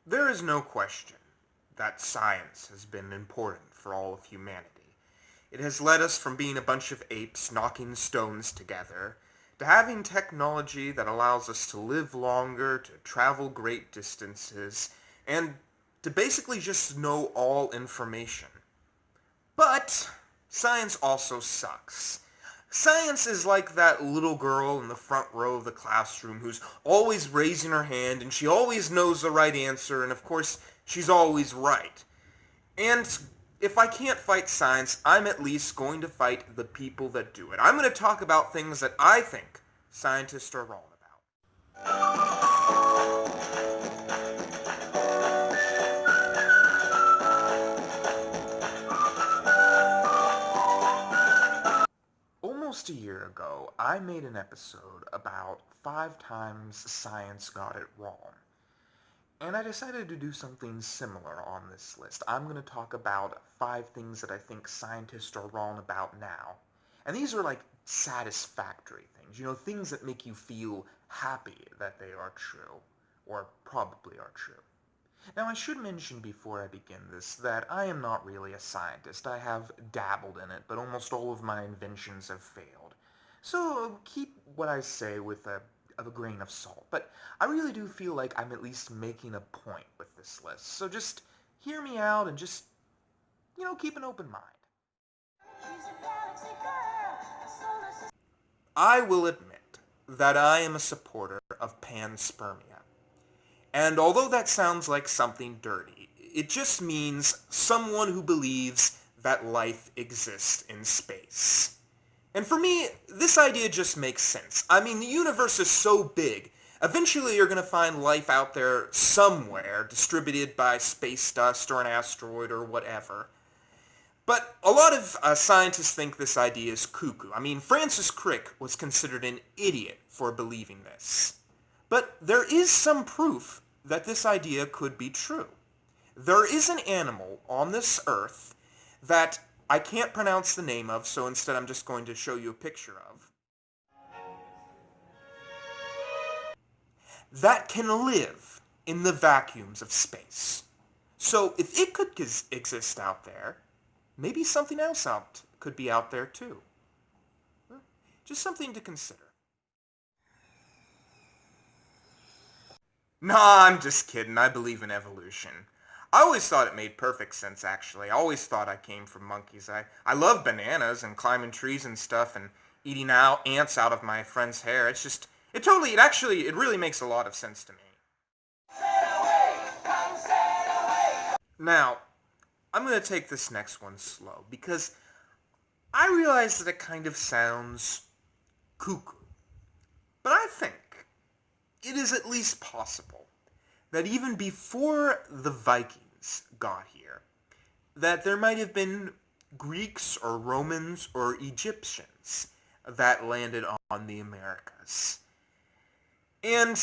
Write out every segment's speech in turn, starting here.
There is no question that science has been important for all of humanity. It has led us from being a bunch of apes knocking stones together to having technology that allows us to live longer, to travel great distances, and to basically just know all information. But science also sucks. Science is like that little girl in the front row of the classroom who's always raising her hand and she always knows the right answer and of course she's always right. And if I can't fight science, I'm at least going to fight the people that do it. I'm going to talk about things that I think scientists are wrong about. Almost a year ago, I made an episode about 5 times science got it wrong. And I decided to do something similar on this list. I'm going to talk about 5 things that I think scientists are wrong about now. And these are like satisfactory things, things that make you feel happy that they are true, or probably are true. Now, I should mention before I begin this that I am not really a scientist. I have dabbled in it, but almost all of my inventions have failed. So keep what I say with a grain of salt. But I really do feel like I'm at least making a point with this list. So just hear me out and just, keep an open mind. I will admit that I am a supporter of Panspermia. And although that sounds like something dirty, it just means someone who believes that life exists in space. And for me, this idea just makes sense. I mean, the universe is so big, eventually you're going to find life out there somewhere, distributed by space dust or an asteroid or whatever. But a lot of scientists think this idea is cuckoo. I mean, Francis Crick was considered an idiot for believing this. But there is some proof that this idea could be true. There is an animal on this earth that I can't pronounce the name of, so instead I'm just going to show you a picture of, that can live in the vacuums of space. So if it could exist out there, maybe something else could be out there too. Just something to consider. Nah, I'm just kidding. I believe in evolution. I always thought it made perfect sense, actually. I always thought I came from monkeys. I love bananas and climbing trees and stuff and eating ants out of my friend's hair. It really makes a lot of sense to me. Now, I'm going to take this next one slow because I realize that it kind of sounds cuckoo. But I think it is at least possible that even before the Vikings got here, that there might have been Greeks or Romans or Egyptians that landed on the Americas. And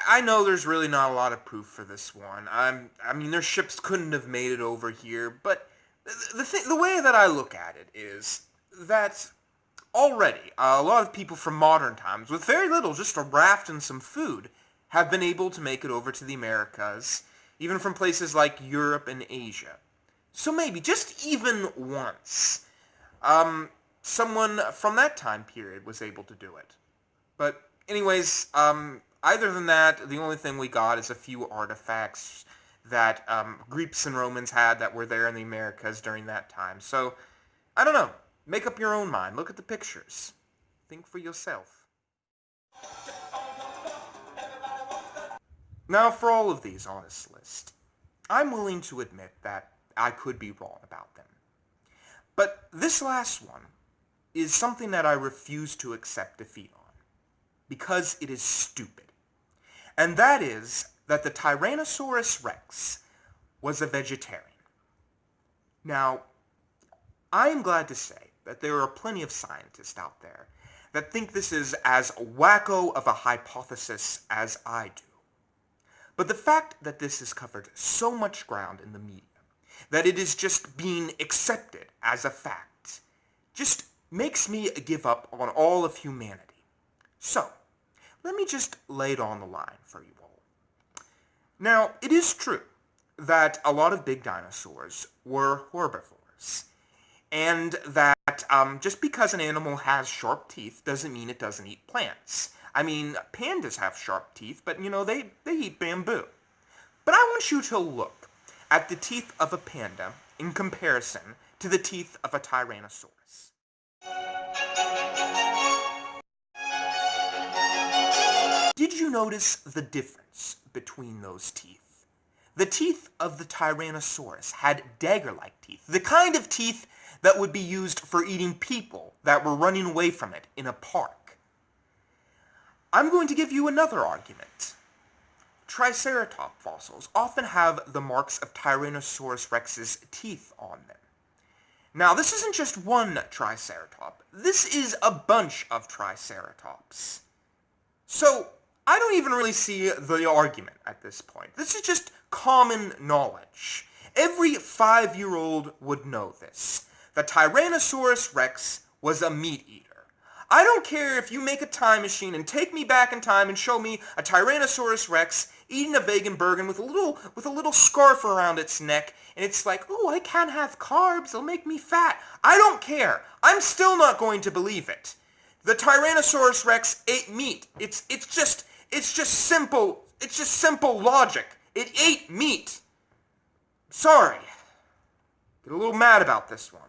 I know there's really not a lot of proof for this one. I mean, their ships couldn't have made it over here, but the way that I look at it is that already, a lot of people from modern times, with very little, just a raft and some food, have been able to make it over to the Americas, even from places like Europe and Asia. So maybe, just even once, someone from that time period was able to do it. But anyways, other than that, the only thing we got is a few artifacts that Greeks and Romans had that were there in the Americas during that time. So, I don't know. Make up your own mind. Look at the pictures. Think for yourself. Now, for all of these on this list, I'm willing to admit that I could be wrong about them. But this last one is something that I refuse to accept defeat on, because it is stupid. And that is that the Tyrannosaurus Rex was a vegetarian. Now, I am glad to say that there are plenty of scientists out there that think this is as wacko of a hypothesis as I do. But the fact that this has covered so much ground in the media, that it is just being accepted as a fact, just makes me give up on all of humanity. So, let me just lay it on the line for you all. Now, it is true that a lot of big dinosaurs were herbivores, and that just because an animal has sharp teeth doesn't mean it doesn't eat plants. I mean, pandas have sharp teeth, but they eat bamboo. But I want you to look at the teeth of a panda in comparison to the teeth of a tyrannosaurus. Did you notice the difference between those teeth? The teeth of the Tyrannosaurus had dagger-like teeth, the kind of teeth that would be used for eating people that were running away from it in a park. I'm going to give you another argument. Triceratop fossils often have the marks of Tyrannosaurus rex's teeth on them. Now, this isn't just one Triceratop. This is a bunch of Triceratops. So, I don't even really see the argument at this point. This is just common knowledge. Every 5-year-old would know this. The Tyrannosaurus rex was a meat eater. I don't care if you make a time machine and take me back in time and show me a Tyrannosaurus rex eating a vegan burger with a little scarf around its neck, and it's like, oh, I can't have carbs, it'll make me fat. I don't care. I'm still not going to believe it. The Tyrannosaurus rex ate meat. It's just simple logic. It ate meat. Sorry. Get a little mad about this one.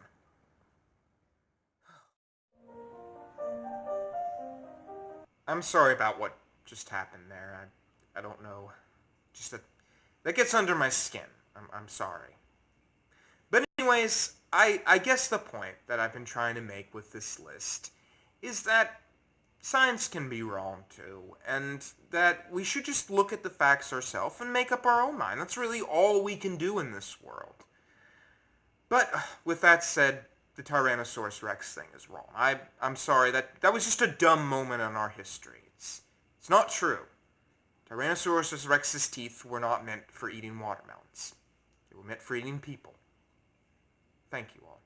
I'm sorry about what just happened there. I don't know. That gets under my skin. I'm sorry. But anyways, I guess the point that I've been trying to make with this list is that science can be wrong too, and that we should just look at the facts ourselves and make up our own mind. That's really all we can do in this world. But with that said, the Tyrannosaurus Rex thing is wrong. I'm sorry, that was just a dumb moment in our history. It's not true. Tyrannosaurus Rex's teeth were not meant for eating watermelons. They were meant for eating people. Thank you all.